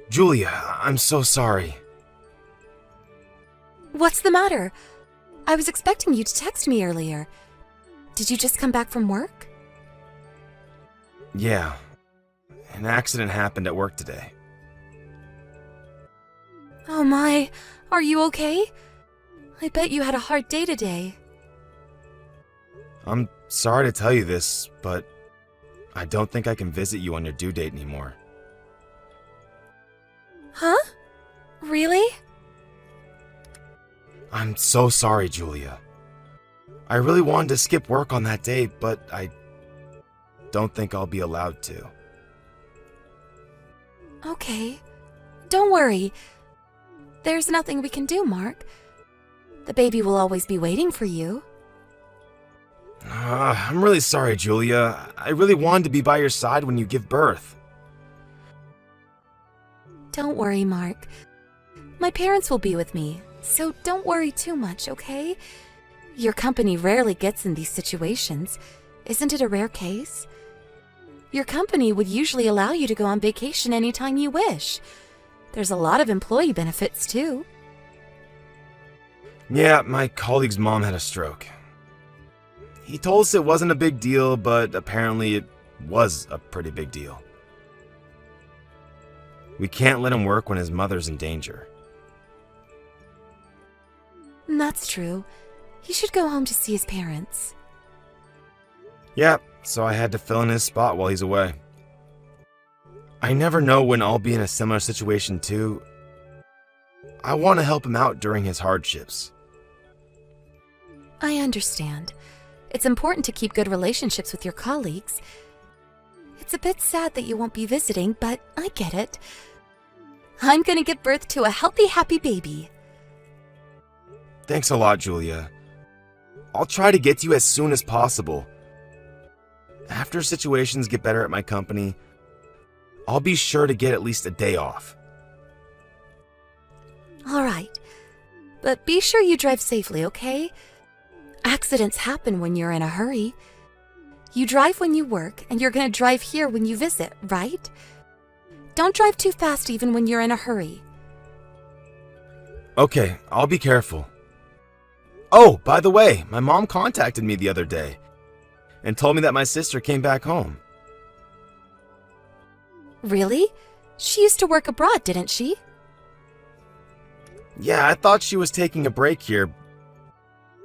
Julia, I'm so sorry. What's the matter? I was expecting you to text me earlier. Did you just come back from work? Yeah, an accident happened at work today. Oh my, are you okay? I bet you had a hard day today. I'm sorry to tell you this, but I don't think I can visit you on your due date anymore. Huh? Really? I'm so sorry, Julia. I really wanted to skip work on that day, but I don't think I'll be allowed to. Okay. Don't worry. There's nothing we can do, Mark. The baby will always be waiting for you. I'm really sorry, Julia. I really wanted to be by your side when you give birth. Don't worry, Mark. My parents will be with me, so don't worry too much, okay? Your company rarely gets in these situations. Isn't it a rare case? Your company would usually allow you to go on vacation anytime you wish. There's a lot of employee benefits, too. Yeah, my colleague's mom had a stroke. He told us it wasn't a big deal, but apparently it was a pretty big deal. We can't let him work when his mother's in danger. That's true. He should go home to see his parents. Yeah, so I had to fill in his spot while he's away. I never know when I'll be in a similar situation too. I want to help him out during his hardships. I understand. It's important to keep good relationships with your colleagues. It's a bit sad that you won't be visiting, but I get it. I'm gonna give birth to a healthy, happy baby. Thanks a lot, Julia. I'll try to get to you as soon as possible. After situations get better at my company, I'll be sure to get at least a day off. All right. But be sure you drive safely, okay? Accidents happen when you're in a hurry. You drive when you work, and you're gonna drive here when you visit, right? Don't drive too fast even when you're in a hurry. Okay, I'll be careful. Oh, by the way, my mom contacted me the other day and told me that my sister came back home. Really? She used to work abroad, didn't she? Yeah, I thought she was taking a break here,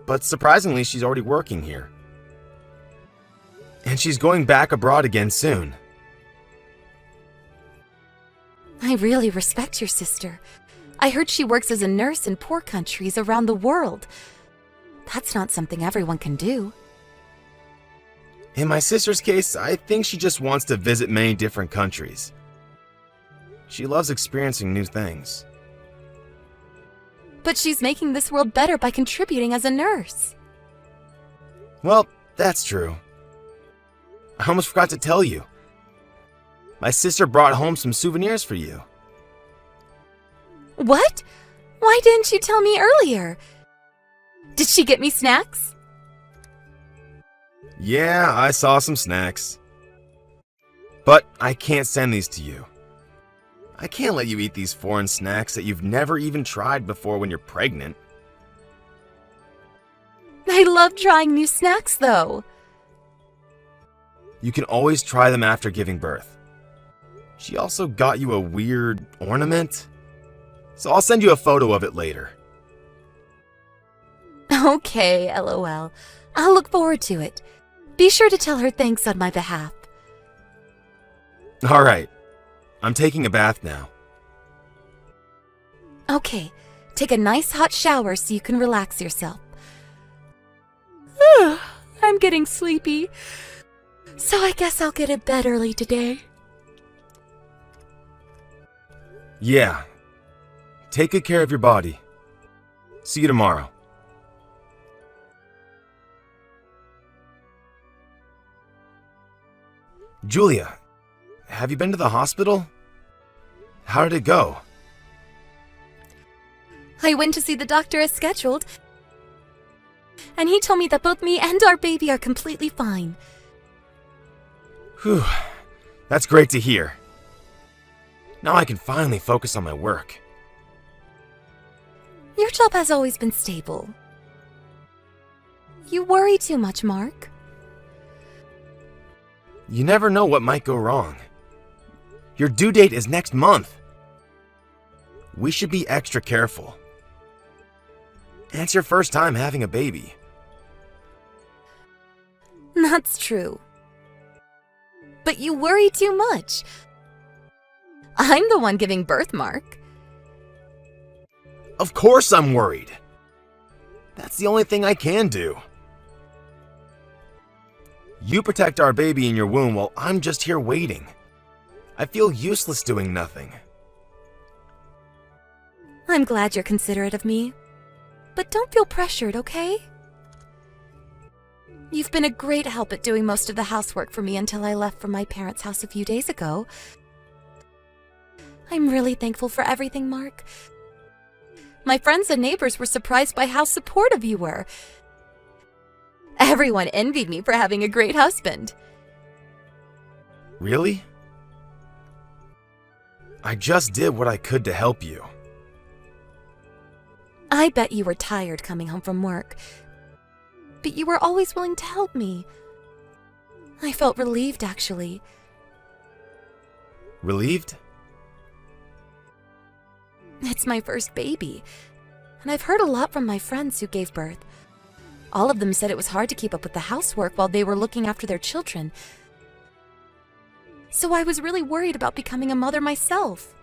but surprisingly, she's already working here. And she's going back abroad again soon. I really respect your sister. I heard she works as a nurse in poor countries around the world. That's not something everyone can do. In my sister's case, I think she just wants to visit many different countries. She loves experiencing new things. But she's making this world better by contributing as a nurse. Well, that's true. I almost forgot to tell you. My sister brought home some souvenirs for you. What? Why didn't you tell me earlier? Did she get me snacks? Yeah, I saw some snacks. But I can't send these to you. I can't let you eat these foreign snacks that you've never even tried before when you're pregnant. I love trying new snacks, though. You can always try them after giving birth. She also got you a weird ornament, so I'll send you a photo of it later. Okay, LOL. I'll look forward to it. Be sure to tell her thanks on my behalf. Alright, I'm taking a bath now. Okay, take a nice hot shower so you can relax yourself. I'm getting sleepy, so I guess I'll get to bed early today. Yeah. Take good care of your body. See you tomorrow. Julia, have you been to the hospital? How did it go? I went to see the doctor as scheduled, and he told me that both me and our baby are completely fine. Whew. That's great to hear. Now I can finally focus on my work. Your job has always been stable. You worry too much, Mark. You never know what might go wrong. Your due date is next month. We should be extra careful. And it's your first time having a baby. That's true. But you worry too much. I'm the one giving birth, Mark. Of course I'm worried. That's the only thing I can do. You protect our baby in your womb while I'm just here waiting. I feel useless doing nothing. I'm glad you're considerate of me. But don't feel pressured, okay? You've been a great help at doing most of the housework for me until I left for my parents' house a few days ago. I'm really thankful for everything, Mark. My friends and neighbors were surprised by how supportive you were. Everyone envied me for having a great husband. Really? I just did what I could to help you. I bet you were tired coming home from work. But you were always willing to help me. I felt relieved, actually. Relieved? It's my first baby, and I've heard a lot from my friends who gave birth. All of them said it was hard to keep up with the housework while they were looking after their children. So I was really worried about becoming a mother myself.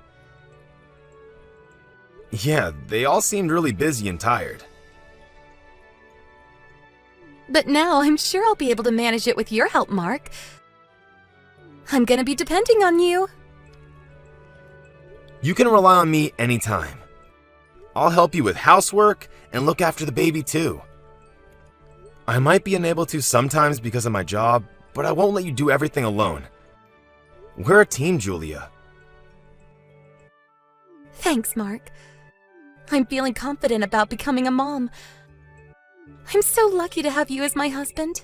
Yeah, they all seemed really busy and tired. But now I'm sure I'll be able to manage it with your help, Mark. I'm gonna be depending on you. You can rely on me anytime. I'll help you with housework and look after the baby too. I might be unable to sometimes because of my job, but I won't let you do everything alone. We're a team, Julia. Thanks, Mark. I'm feeling confident about becoming a mom. I'm so lucky to have you as my husband.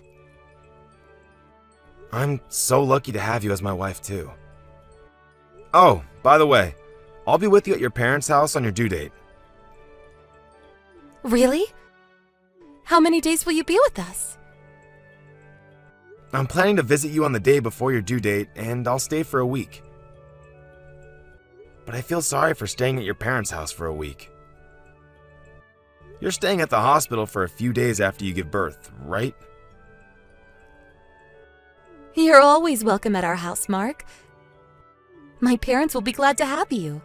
I'm so lucky to have you as my wife too. Oh, by the way, I'll be with you at your parents' house on your due date. Really? How many days will you be with us? I'm planning to visit you on the day before your due date, and I'll stay for a week. But I feel sorry for staying at your parents' house for a week. You're staying at the hospital for a few days after you give birth, right? You're always welcome at our house, Mark. My parents will be glad to have you.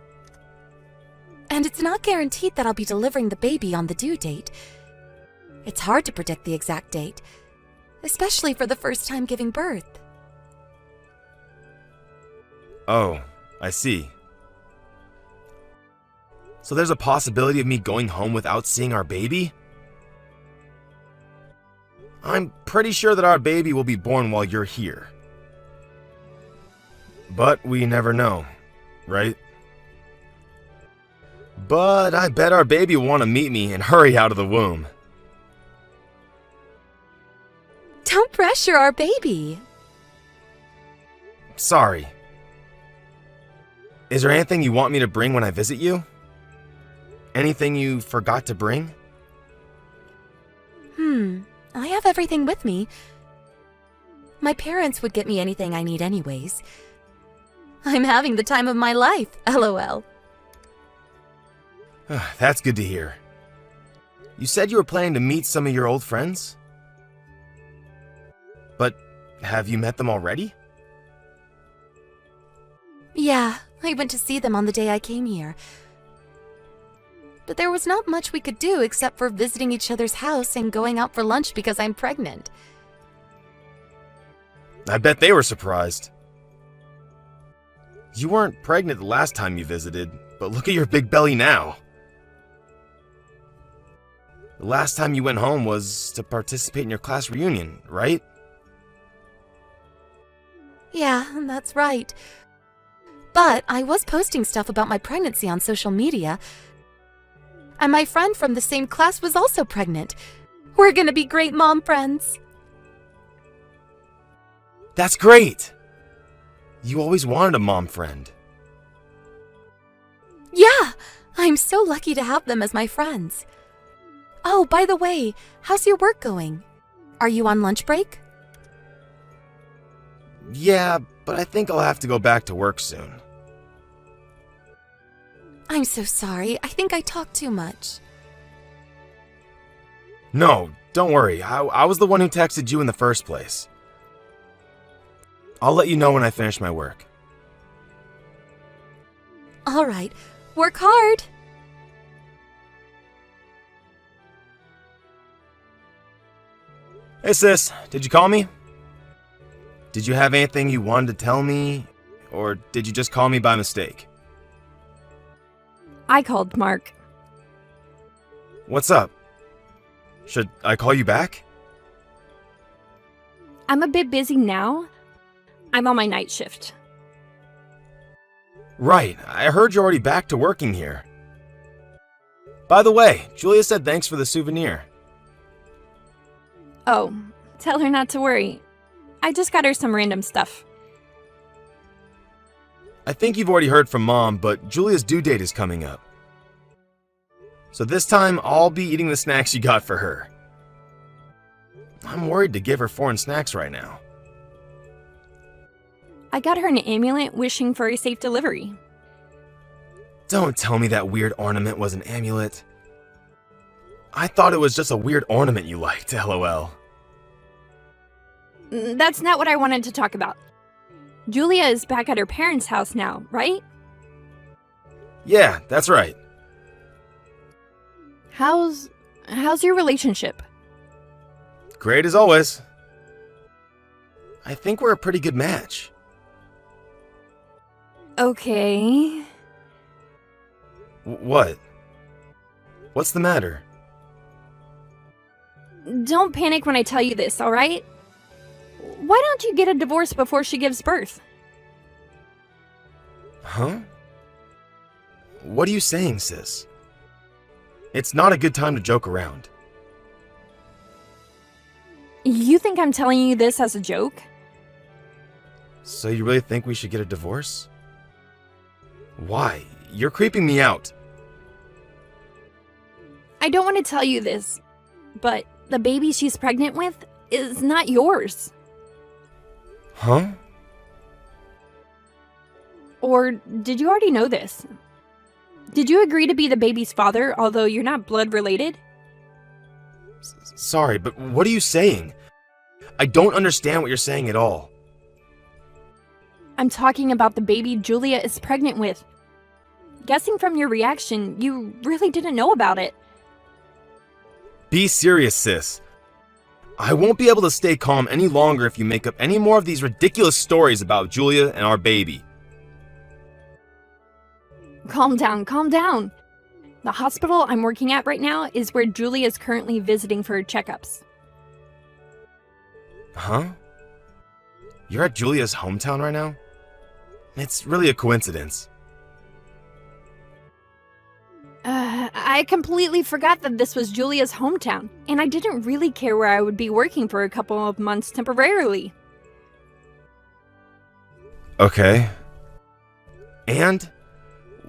And it's not guaranteed that I'll be delivering the baby on the due date. It's hard to predict the exact date, especially for the first time giving birth. Oh, I see. So there's a possibility of me going home without seeing our baby? I'm pretty sure that our baby will be born while you're here. But we never know, right? But I bet our baby will want to meet me and hurry out of the womb. Don't pressure our baby. Sorry. Is there anything you want me to bring when I visit you? Anything you forgot to bring? I have everything with me. My parents would get me anything I need anyways. I'm having the time of my life, LOL. That's good to hear. You said you were planning to meet some of your old friends? But have you met them already? Yeah, I went to see them on the day I came here. But there was not much we could do except for visiting each other's house and going out for lunch because I'm pregnant. I bet they were surprised. You weren't pregnant the last time you visited, but look at your big belly now. The last time you went home was to participate in your class reunion, right? Yeah, that's right. But I was posting stuff about my pregnancy on social media. And my friend from the same class was also pregnant. We're gonna be great mom friends. That's great! You always wanted a mom friend. Yeah, I'm so lucky to have them as my friends. Oh, by the way, how's your work going? Are you on lunch break? Yeah, but I think I'll have to go back to work soon. I'm so sorry. I think I talk too much. No, don't worry. I was the one who texted you in the first place. I'll let you know when I finish my work. All right, work hard. Hey sis, did you call me? Did you have anything you wanted to tell me? Or did you just call me by mistake? I called Mark. What's up? Should I call you back? I'm a bit busy now. I'm on my night shift. Right, I heard you're already back to working here. By the way, Julia said thanks for the souvenir. Oh, tell her not to worry. I just got her some random stuff. I think you've already heard from Mom, but Julia's due date is coming up. So this time, I'll be eating the snacks you got for her. I'm worried to give her foreign snacks right now. I got her an amulet wishing for a safe delivery. Don't tell me that weird ornament was an amulet. I thought it was just a weird ornament you liked, lol. That's not what I wanted to talk about. Julia is back at her parents' house now, right? Yeah, that's right. How's your relationship? Great as always. I think we're a pretty good match. Okay. What? What's the matter? Don't panic when I tell you this, alright? Why don't you get a divorce before she gives birth? Huh? What are you saying, sis? It's not a good time to joke around. You think I'm telling you this as a joke? So you really think we should get a divorce? Why? You're creeping me out. I don't want to tell you this, but the baby she's pregnant with is not yours. Huh? Or did you already know this? Did you agree to be the baby's father, although you're not blood related? Sorry, but what are you saying? I don't understand what you're saying at all. I'm talking about the baby Julia is pregnant with. Guessing from your reaction, you really didn't know about it. Be serious, sis. I won't be able to stay calm any longer if you make up any more of these ridiculous stories about Julia and our baby. Calm down, calm down. The hospital I'm working at right now is where Julia is currently visiting for her checkups. Huh? You're at Julia's hometown right now? It's really a coincidence. I completely forgot that this was Julia's hometown, and I didn't really care where I would be working for a couple of months temporarily. Okay. And?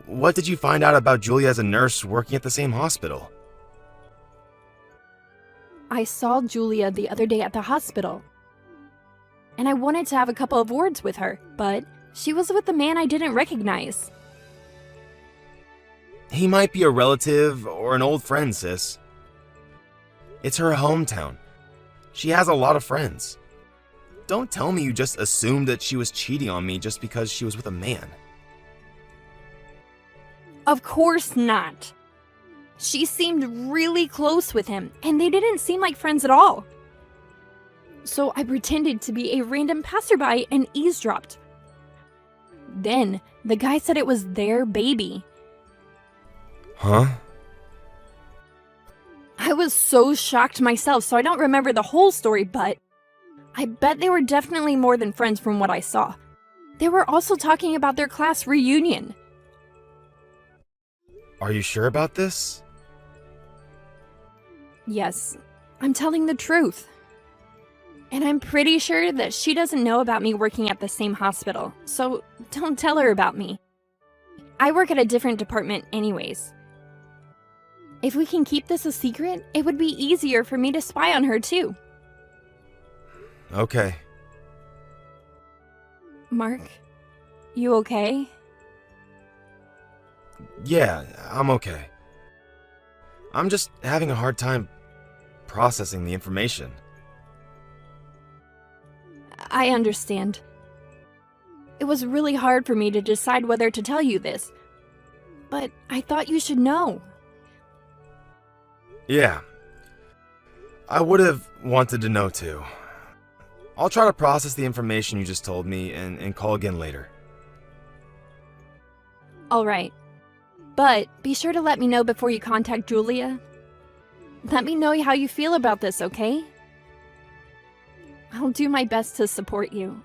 What did you find out about Julia as a nurse working at the same hospital? I saw Julia the other day at the hospital, and I wanted to have a couple of words with her, but she was with a man I didn't recognize. He might be a relative or an old friend, sis. It's her hometown. She has a lot of friends. Don't tell me you just assumed that she was cheating on me just because she was with a man. Of course not. She seemed really close with him, and they didn't seem like friends at all. So I pretended to be a random passerby and eavesdropped. Then, the guy said it was their baby. Huh? I was so shocked myself, so I don't remember the whole story, but I bet they were definitely more than friends from what I saw. They were also talking about their class reunion. Are you sure about this? Yes, I'm telling the truth. And I'm pretty sure that she doesn't know about me working at the same hospital, so don't tell her about me. I work at a different department anyways. If we can keep this a secret, it would be easier for me to spy on her too. Okay. Mark, you okay? Yeah, I'm okay. I'm just having a hard time processing the information. I understand. It was really hard for me to decide whether to tell you this, but I thought you should know. Yeah. I would have wanted to know too. I'll try to process the information you just told me and call again later. Alright. But be sure to let me know before you contact Julia. Let me know how you feel about this, okay? I'll do my best to support you.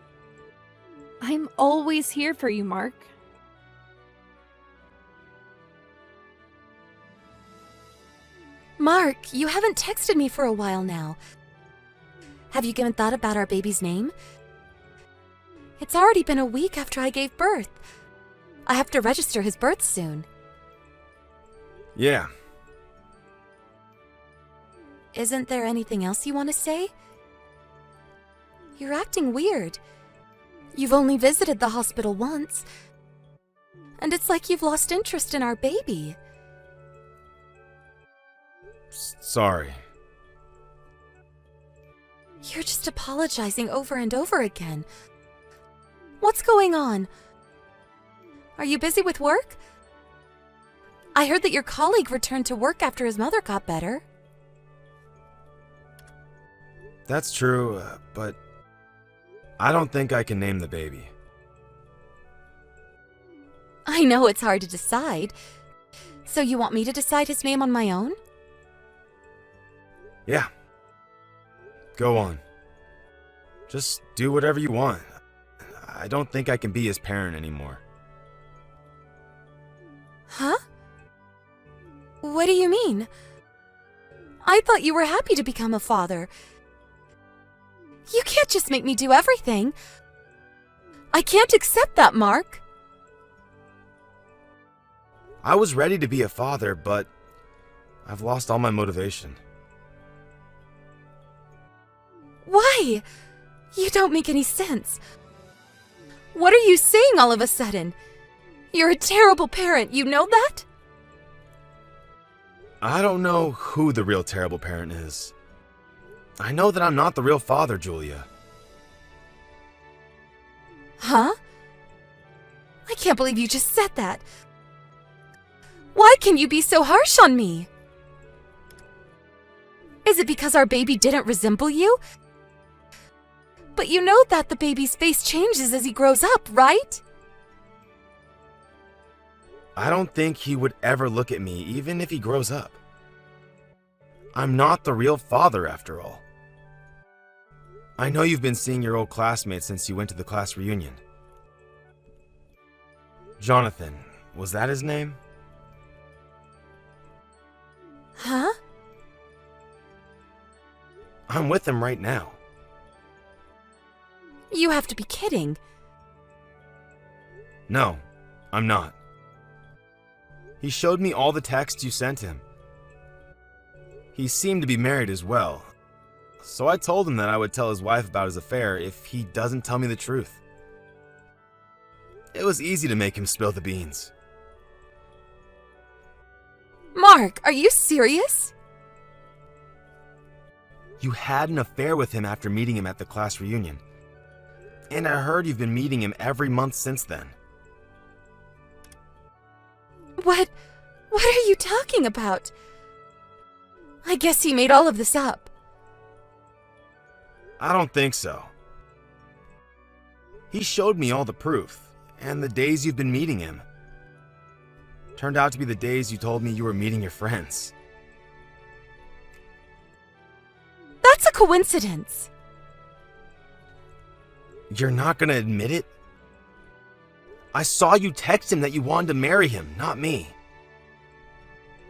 I'm always here for you, Mark. Mark, you haven't texted me for a while now. Have you given thought about our baby's name? It's already been a week after I gave birth. I have to register his birth soon. Yeah. Isn't there anything else you want to say? You're acting weird. You've only visited the hospital once. And it's like you've lost interest in our baby. Sorry. You're just apologizing over and over again. What's going on? Are you busy with work? I heard that your colleague returned to work after his mother got better. That's true, but I don't think I can name the baby. I know it's hard to decide. So you want me to decide his name on my own? Yeah. Go on. Just do whatever you want. I don't think I can be his parent anymore. Huh? What do you mean? I thought you were happy to become a father. You can't just make me do everything. I can't accept that, Mark. I was ready to be a father, but I've lost all my motivation. Why? You don't make any sense. What are you saying all of a sudden? You're a terrible parent, you know that? I don't know who the real terrible parent is. I know that I'm not the real father, Julia. Huh? I can't believe you just said that. Why can you be so harsh on me? Is it because our baby didn't resemble you? But you know that the baby's face changes as he grows up, right? I don't think he would ever look at me, even if he grows up. I'm not the real father, after all. I know you've been seeing your old classmates since you went to the class reunion. Jonathan, was that his name? Huh? I'm with him right now. You have to be kidding. No, I'm not. He showed me all the texts you sent him. He seemed to be married as well, so I told him that I would tell his wife about his affair if he doesn't tell me the truth. It was easy to make him spill the beans. Mark, are you serious? You had an affair with him after meeting him at the class reunion. And I heard you've been meeting him every month since then. What are you talking about? I guess he made all of this up. I don't think so. He showed me all the proof, and the days you've been meeting him. Turned out to be the days you told me you were meeting your friends. That's a coincidence. You're not gonna admit it? I saw you text him that you wanted to marry him, not me.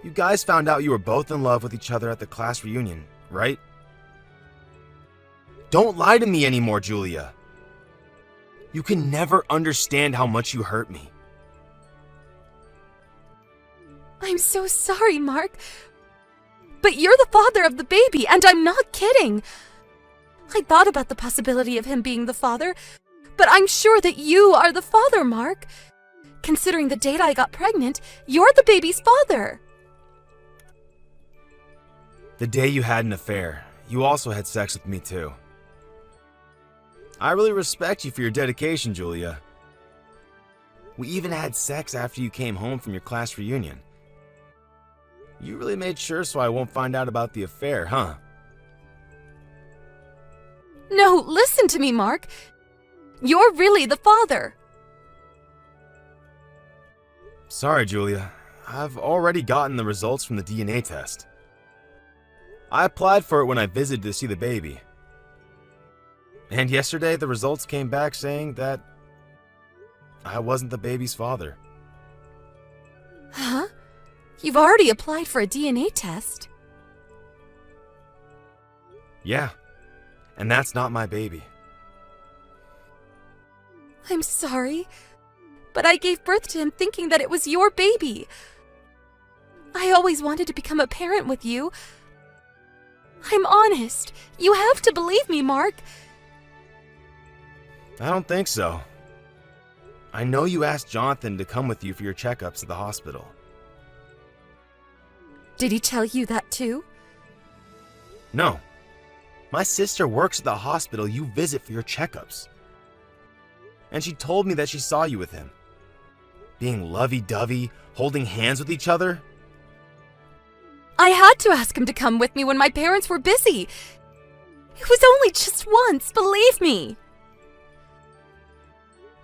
You guys found out you were both in love with each other at the class reunion, right? Don't lie to me anymore, Julia. You can never understand how much you hurt me. I'm so sorry, Mark. But you're the father of the baby, and I'm not kidding. I thought about the possibility of him being the father, but I'm sure that you are the father, Mark. Considering the date I got pregnant, you're the baby's father. The day you had an affair, you also had sex with me too. I really respect you for your dedication, Julia. We even had sex after you came home from your class reunion. You really made sure so I won't find out about the affair, huh? No, listen to me, Mark. You're really the father. Sorry, Julia. I've already gotten the results from the DNA test. I applied for it when I visited to see the baby. And yesterday, the results came back saying that I wasn't the baby's father. Huh? You've already applied for a DNA test. Yeah, and that's not my baby. I'm sorry, but I gave birth to him thinking that it was your baby. I always wanted to become a parent with you. I'm honest. You have to believe me, Mark. I don't think so. I know you asked Jonathan to come with you for your checkups at the hospital. Did he tell you that too? No. My sister works at the hospital you visit for your checkups. And she told me that she saw you with him. Being lovey-dovey, holding hands with each other. I had to ask him to come with me when my parents were busy. It was only just once, believe me.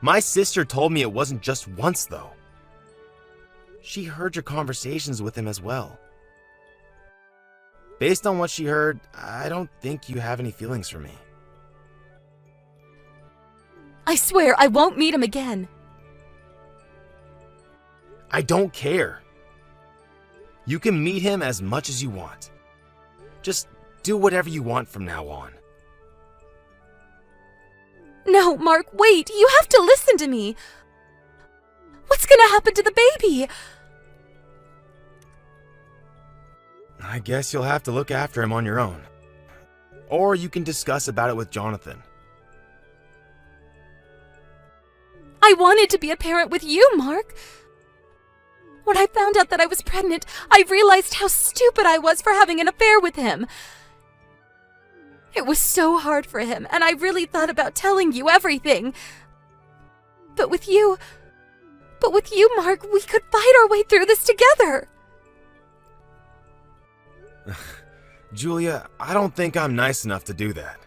My sister told me it wasn't just once, though. She heard your conversations with him as well. Based on what she heard, I don't think you have any feelings for me. I swear I won't meet him again. I don't care. You can meet him as much as you want. Just do whatever you want from now on. No, Mark, wait. You have to listen to me. What's gonna happen to the baby? I guess you'll have to look after him on your own. Or you can discuss about it with Jonathan. I wanted to be a parent with you, Mark. When I found out that I was pregnant, I realized how stupid I was for having an affair with him. It was so hard for him, and I really thought about telling you everything. But with you, Mark, we could fight our way through this together. Julia, I don't think I'm nice enough to do that.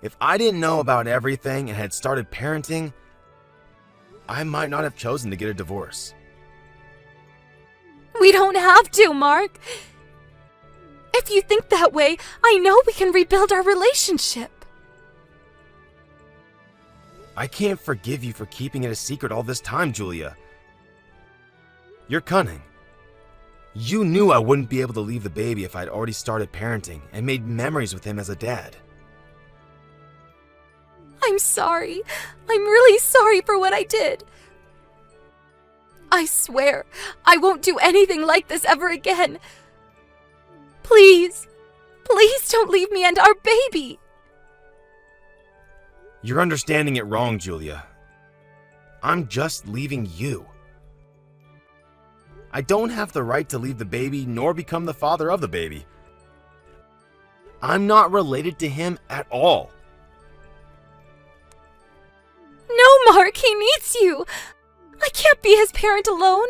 If I didn't know about everything and had started parenting, I might not have chosen to get a divorce. We don't have to, Mark. If you think that way, I know we can rebuild our relationship. I can't forgive you for keeping it a secret all this time, Julia. You're cunning. You knew I wouldn't be able to leave the baby if I'd already started parenting and made memories with him as a dad. I'm sorry. I'm really sorry for what I did. I swear, I won't do anything like this ever again. Please, please don't leave me and our baby. You're understanding it wrong, Julia. I'm just leaving you. I don't have the right to leave the baby nor become the father of the baby. I'm not related to him at all. No, Mark, he needs you. I can't be his parent alone.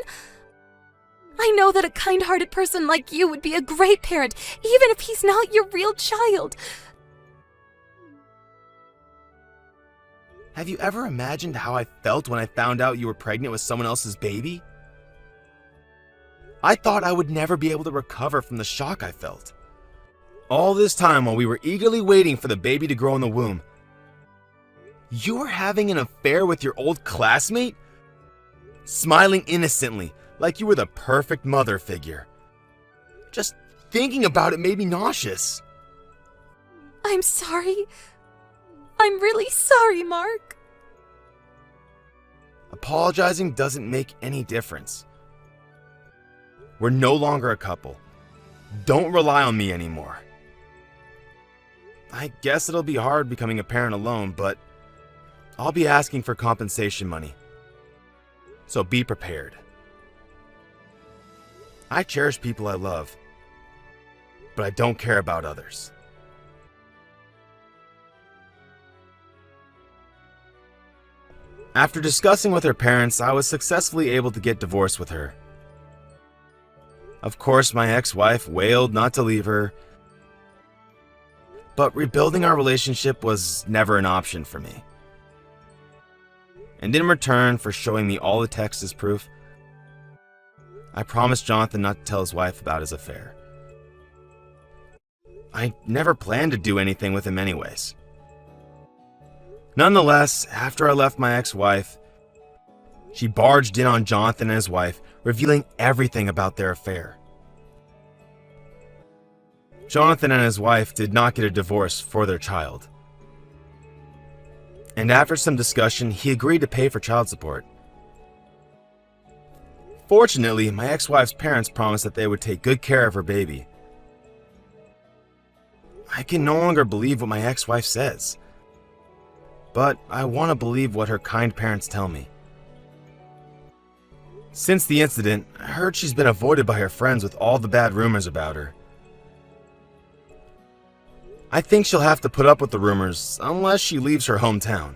I know that a kind-hearted person like you would be a great parent, even if he's not your real child. Have you ever imagined how I felt when I found out you were pregnant with someone else's baby? I thought I would never be able to recover from the shock I felt. All this time while we were eagerly waiting for the baby to grow in the womb, you were having an affair with your old classmate? Smiling innocently, like you were the perfect mother figure. Just thinking about it made me nauseous. I'm sorry. I'm really sorry, Mark. Apologizing doesn't make any difference. We're no longer a couple. Don't rely on me anymore. I guess it'll be hard becoming a parent alone, but I'll be asking for compensation money. So be prepared. I cherish people I love, but I don't care about others. After discussing with her parents, I was successfully able to get divorced with her. Of course, my ex-wife wailed not to leave her, but rebuilding our relationship was never an option for me. And in return for showing me all the texts as proof, I promised Jonathan not to tell his wife about his affair. I never planned to do anything with him anyways. Nonetheless, after I left my ex-wife, she barged in on Jonathan and his wife, revealing everything about their affair. Jonathan and his wife did not get a divorce for their child. And after some discussion, he agreed to pay for child support. Fortunately, my ex-wife's parents promised that they would take good care of her baby. I can no longer believe what my ex-wife says, but I want to believe what her kind parents tell me. Since the incident, I heard she's been avoided by her friends with all the bad rumors about her. I think she'll have to put up with the rumors unless she leaves her hometown.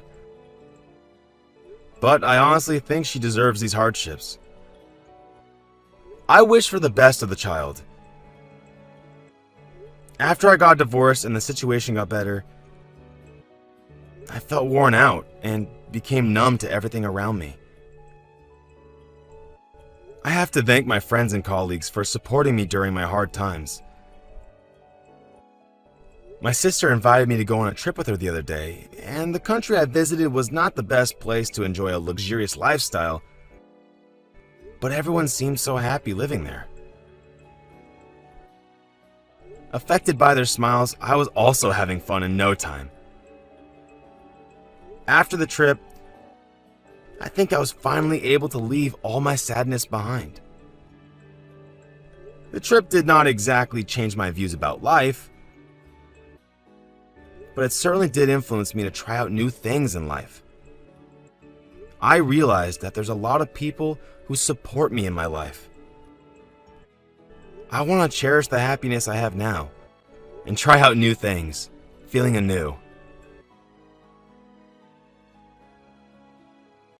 But I honestly think she deserves these hardships. I wish for the best of the child. After I got divorced and the situation got better, I felt worn out and became numb to everything around me. I have to thank my friends and colleagues for supporting me during my hard times. My sister invited me to go on a trip with her the other day, and the country I visited was not the best place to enjoy a luxurious lifestyle, but everyone seemed so happy living there. Affected by their smiles, I was also having fun in no time. After the trip, I think I was finally able to leave all my sadness behind. The trip did not exactly change my views about life, but it certainly did influence me to try out new things in life. I realized that there's a lot of people who support me in my life. I want to cherish the happiness I have now and try out new things, feeling anew.